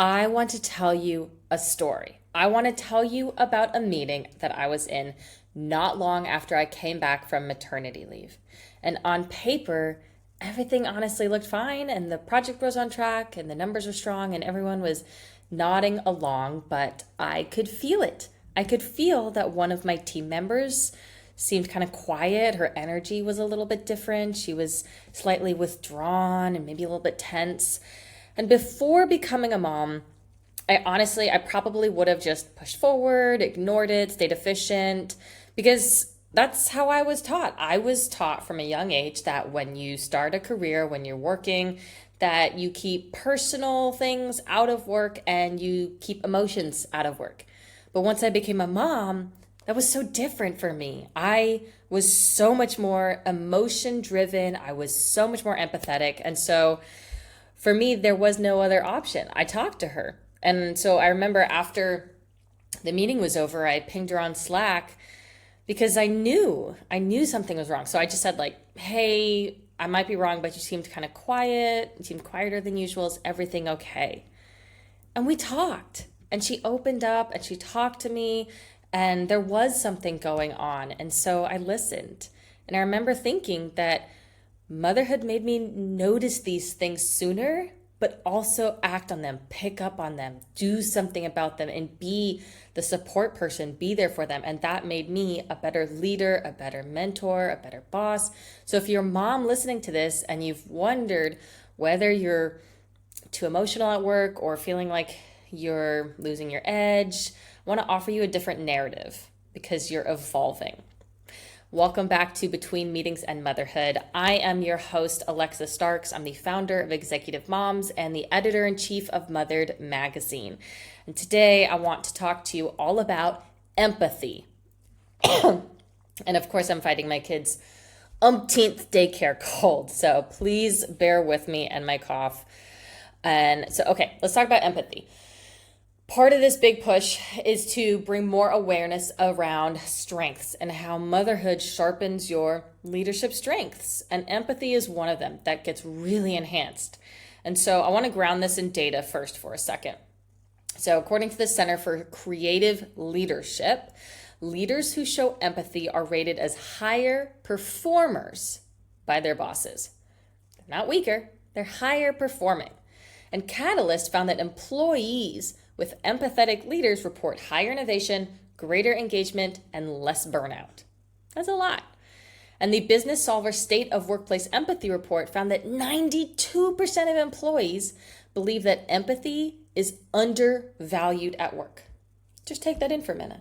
I want to tell you a story. I want to tell you about a meeting that I was in not long after I came back from maternity leave. And on paper, everything honestly looked fine, and the project was on track, and the numbers were strong, and everyone was nodding along, but I could feel it. I could feel that one of my team members seemed kind of quiet. Her energy was a little bit different. She was slightly withdrawn and maybe a little bit tense. And before becoming a mom, I probably would have just pushed forward, ignored it, stayed efficient, because that's how I was taught. I was taught from a young age that when you start a career, when you're working, that you keep personal things out of work and you keep emotions out of work. But once I became a mom, that was so different for me. I was so much more emotion driven. I was so much more empathetic. And so for me, there was no other option. I talked to her. And so I remember after the meeting was over, I pinged her on Slack because I knew something was wrong. So I just said like, hey, I might be wrong, but you seemed kind of quiet. You seemed quieter than usual. Is everything okay? And we talked, and she opened up and she talked to me, and there was something going on. And so I listened. And I remember thinking that motherhood made me notice these things sooner, but also act on them, pick up on them, do something about them, and be the support person, be there for them. And that made me a better leader, a better mentor, a better boss. So if you're a mom listening to this and you've wondered whether you're too emotional at work or feeling like you're losing your edge, I want to offer you a different narrative because you're evolving. Welcome back to Between Meetings and Motherhood. I am your host, Alexa Starks. I'm the founder of Executive Moms and the editor-in-chief of Mothered magazine. And today I want to talk to you all about empathy. And of course, I'm fighting my kids' umpteenth daycare cold, so please bear with me and my cough. And so, okay, let's talk about empathy. Part of this big push is to bring more awareness around strengths and how motherhood sharpens your leadership strengths. And empathy is one of them that gets really enhanced. And so I want to ground this in data first for a second. So according to the Center for Creative Leadership, leaders who show empathy are rated as higher performers by their bosses. They're not weaker, they're higher performing. And Catalyst found that employees with empathetic leaders report higher innovation, greater engagement, and less burnout. That's a lot. And the Business Solver State of Workplace Empathy report found that 92% of employees believe that empathy is undervalued at work. Just take that in for a minute.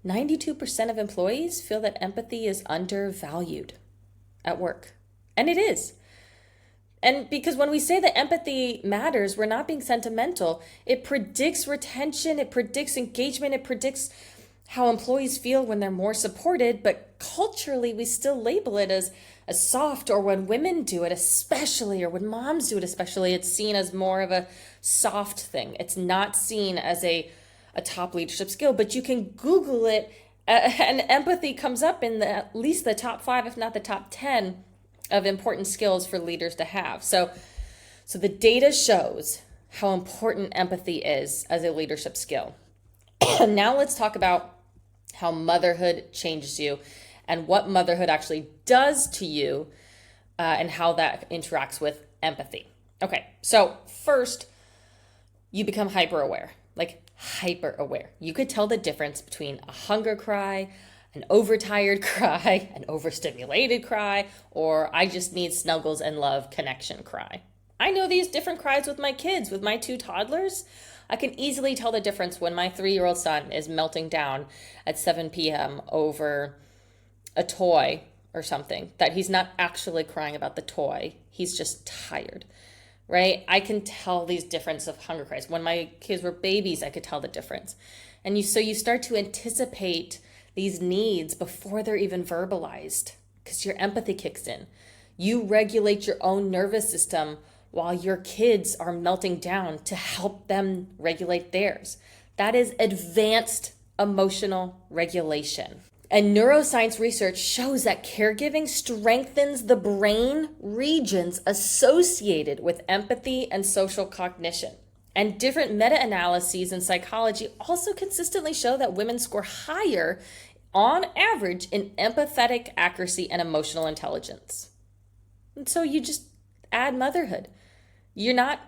92% of employees feel that empathy is undervalued at work. And it is. And because when we say that empathy matters, we're not being sentimental. It predicts retention, it predicts engagement, it predicts how employees feel when they're more supported. But culturally, we still label it as soft, or when women do it especially, or when moms do it especially, it's seen as more of a soft thing. It's not seen as a top leadership skill. But you can Google it, and empathy comes up in at least the top 5, if not the top 10 of important skills for leaders to have. So the data shows how important empathy is as a leadership skill. Now let's talk about how motherhood changes you and what motherhood actually does to you, and how that interacts with empathy. Okay, so first, you become hyper aware. You could tell the difference between a hunger cry, an overtired cry, an overstimulated cry, or I just need snuggles and love connection cry. I know these different cries with my kids, with my 2 toddlers. I can easily tell the difference when my 3-year-old son is melting down at 7 p.m. over a toy or something, that he's not actually crying about the toy. He's just tired, right? I can tell these difference of hunger cries. When my kids were babies, I could tell the difference. And so you start to anticipate these needs before they're even verbalized because your empathy kicks in. You regulate your own nervous system while your kids are melting down to help them regulate theirs. That is advanced emotional regulation. And neuroscience research shows that caregiving strengthens the brain regions associated with empathy and social cognition. And different meta-analyses in psychology also consistently show that women score higher on average in empathetic accuracy and emotional intelligence. And so you just add motherhood. You're not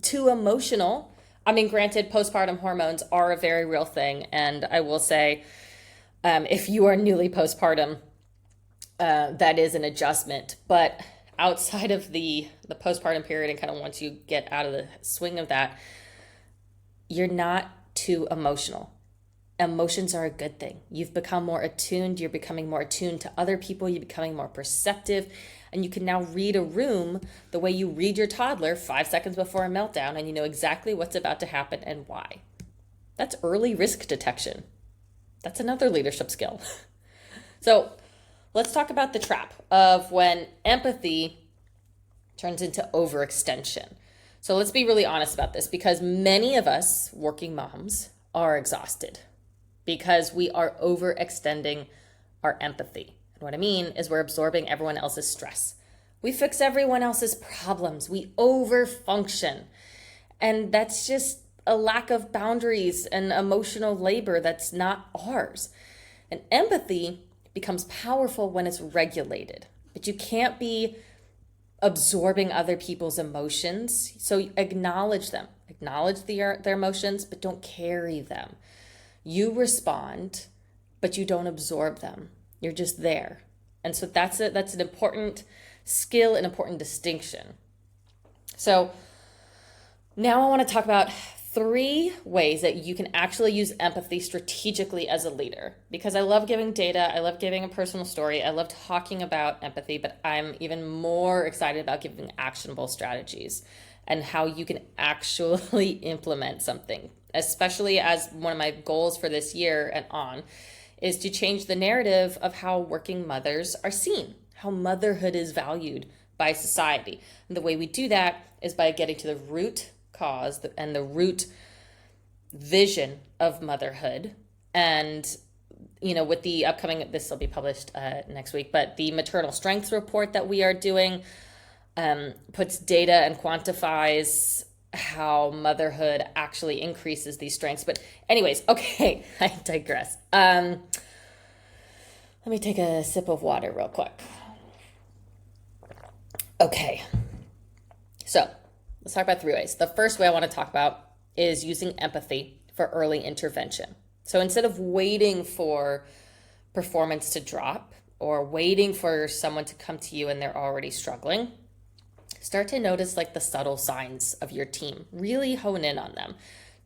too emotional. I mean, granted, postpartum hormones are a very real thing. And I will say, if you are newly postpartum, that is an adjustment. But outside of the postpartum period and kind of once you get out of the swing of that, you're not too emotional. Emotions are a good thing. You've become more attuned. You're becoming more attuned to other people. You're becoming more perceptive. And you can now read a room the way you read your toddler 5 seconds before a meltdown, and you know exactly what's about to happen and why. That's early risk detection. That's another leadership skill. So let's talk about the trap of when empathy turns into overextension. So let's be really honest about this, because many of us working moms are exhausted because we are overextending our empathy. And what I mean is we're absorbing everyone else's stress. We fix everyone else's problems. We overfunction. And that's just a lack of boundaries and emotional labor that's not ours. And empathy becomes powerful when it's regulated, but you can't be absorbing other people's emotions. So acknowledge them, acknowledge their emotions, but don't carry them. You respond, but you don't absorb them. You're just there. And so that's an important skill, an important distinction. So now I want to talk about 3 ways that you can actually use empathy strategically as a leader, because I love giving data. I love giving a personal story. I love talking about empathy, but I'm even more excited about giving actionable strategies and how you can actually implement something, especially as one of my goals for this year and on is to change the narrative of how working mothers are seen, how motherhood is valued by society. And the way we do that is by getting to the root cause and the root vision of motherhood. And, you know, with the upcoming, this will be published next week, but the maternal strengths report that we are doing puts data and quantifies how motherhood actually increases these strengths. But anyways, okay, I digress. Let me take a sip of water real quick. Okay, so let's talk about 3 ways. The first way I want to talk about is using empathy for early intervention. So instead of waiting for performance to drop or waiting for someone to come to you and they're already struggling, start to notice like the subtle signs of your team. Really hone in on them.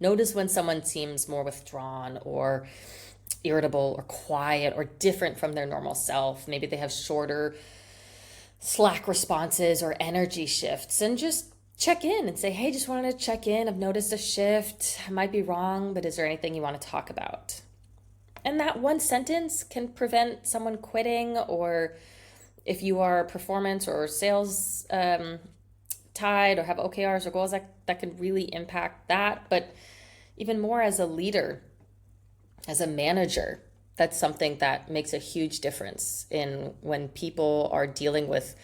Notice when someone seems more withdrawn or irritable or quiet or different from their normal self. Maybe they have shorter Slack responses or energy shifts, and just check in and say, hey, just wanted to check in. I've noticed a shift. I might be wrong, but is there anything you want to talk about? And that one sentence can prevent someone quitting, or if you are performance or sales tied or have OKRs or goals, that can really impact that. But even more as a leader, as a manager, that's something that makes a huge difference in when people are dealing with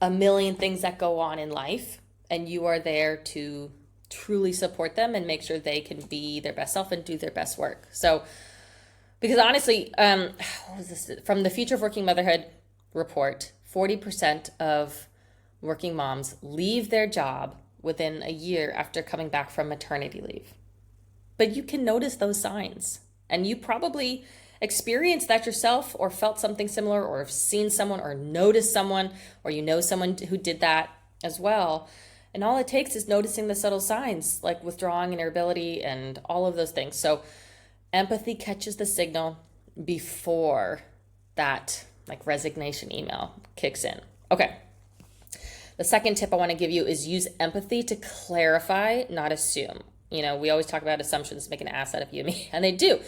a million things that go on in life, and you are there to truly support them and make sure they can be their best self and do their best work. So, because honestly, what was this? From the Future of Working Motherhood report, 40% of working moms leave their job within a year after coming back from maternity leave. But you can notice those signs, and you probably experienced that yourself or felt something similar or have seen someone or noticed someone or you know someone who did that as well. And all it takes is noticing the subtle signs like withdrawing and irritability and all of those things. So empathy catches the signal before that like resignation email kicks in. Okay. The second tip I want to give you is use empathy to clarify, not assume. You know, we always talk about assumptions make an ass out of you and me, and they do.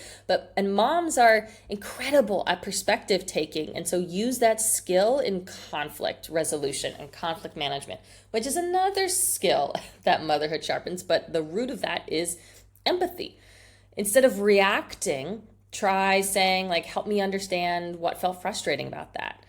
And moms are incredible at perspective taking. And so use that skill in conflict resolution and conflict management, which is another skill that motherhood sharpens. But the root of that is empathy. Instead of reacting, try saying like, help me understand what felt frustrating about that.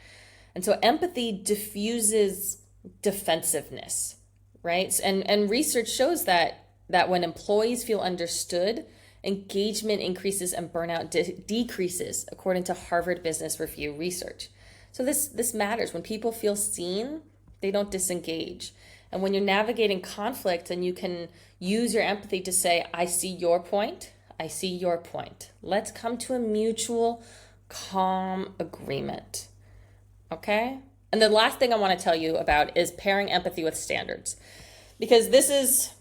And so empathy diffuses defensiveness, right? And research shows that that when employees feel understood, engagement increases and burnout decreases, according to Harvard Business Review research. So this matters. When people feel seen, they don't disengage. And when you're navigating conflict and you can use your empathy to say, I see your point, I see your point. Let's come to a mutual, calm agreement. Okay? And the last thing I want to tell you about is pairing empathy with standards. Because this is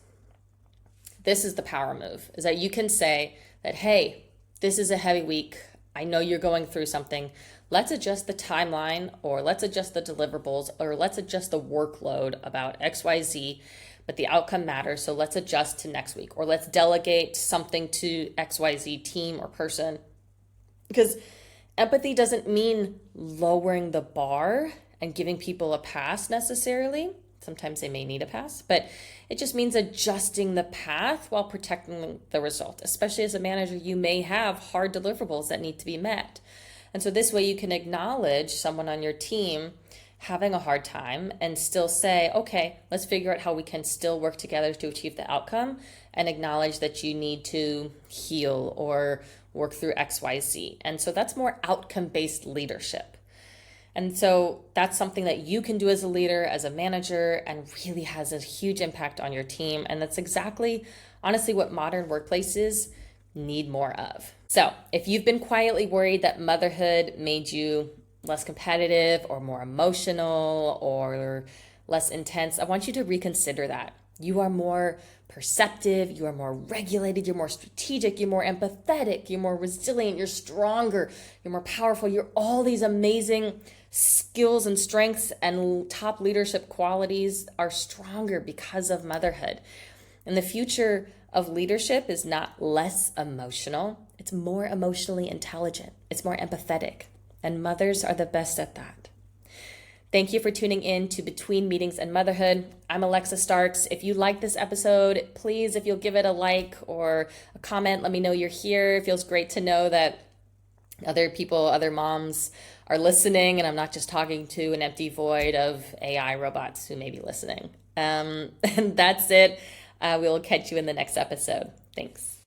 the power move, is that you can say that, hey, this is a heavy week. I know you're going through something. Let's adjust the timeline, or let's adjust the deliverables, or let's adjust the workload about XYZ, but the outcome matters. So let's adjust to next week, or let's delegate something to XYZ team or person. Because empathy doesn't mean lowering the bar and giving people a pass necessarily. Sometimes they may need a pass, but it just means adjusting the path while protecting the result. Especially as a manager, you may have hard deliverables that need to be met. And so this way you can acknowledge someone on your team having a hard time and still say, okay, let's figure out how we can still work together to achieve the outcome, and acknowledge that you need to heal or work through XYZ. And so that's more outcome-based leadership. And so that's something that you can do as a leader, as a manager, and really has a huge impact on your team. And that's exactly, honestly, what modern workplaces need more of. So if you've been quietly worried that motherhood made you less competitive or more emotional or less intense, I want you to reconsider that. You are more perceptive, you are more regulated, you're more strategic, you're more empathetic, you're more resilient, you're stronger, you're more powerful. You're all these amazing skills and strengths, and top leadership qualities are stronger because of motherhood. And the future of leadership is not less emotional, it's more emotionally intelligent, it's more empathetic, and mothers are the best at that. Thank you for tuning in to Between Meetings and Motherhood. I'm Alexa Starks. If you like this episode, please, if you'll give it a like or a comment, let me know you're here. It feels great to know that other people, other moms are listening, and I'm not just talking to an empty void of AI robots who may be listening. And that's it. We will catch you in the next episode. Thanks.